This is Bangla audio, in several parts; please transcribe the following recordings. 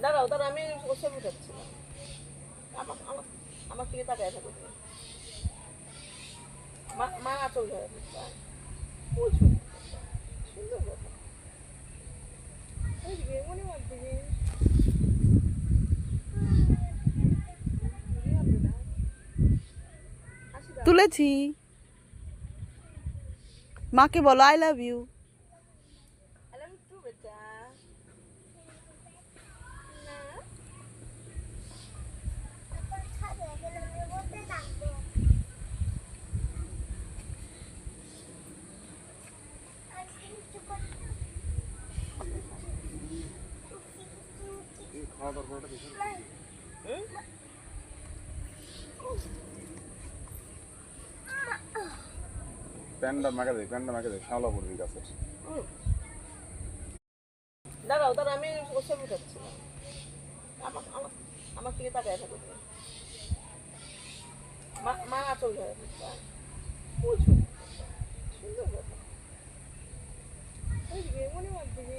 দাঁড়াও দাঁড়াও, আমি ওসে বুঝাচ্ছিলাম। আমার আমার আমার থেকে তাকায় থাকো তুমি। মা আঁচল ধরে বুঝবা, বুঝো সুন্দর কথা। ওইদিকে মনে মার দিকে হাসি দাও। তুলেছি। মাকে বলো I love you. I love you too, বেটা। না খাওয়া দাওয়ার পরটা দেখুন হুম? প্যান্টটা মাকে দেয় শ্যাওলা পড়বি গাছের। হুম। দাঁড়াও দাঁড়াও, আমি ওসে বুঝাচ্ছিলাম। আমার আমার থেকে তাকায় থাকো তুমি। মা আঁচল ধরে বুঝবা, বুঝো সুন্দর কথা। ওইদিকে মনে মার দিকে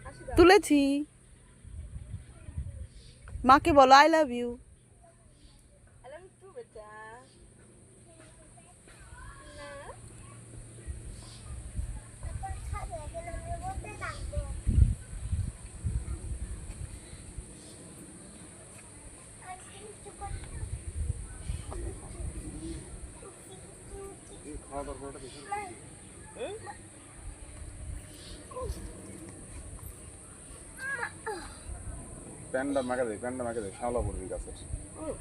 হাসি দাও। তুলেছি। মাকে বলো I love you. I love you too, বেটা। না খাওয়া দাওয়ার পরটা দেখুন হুম? প্যান্টটা মাকে দেয় শ্যাওলা পড়বি গাছের। হুম।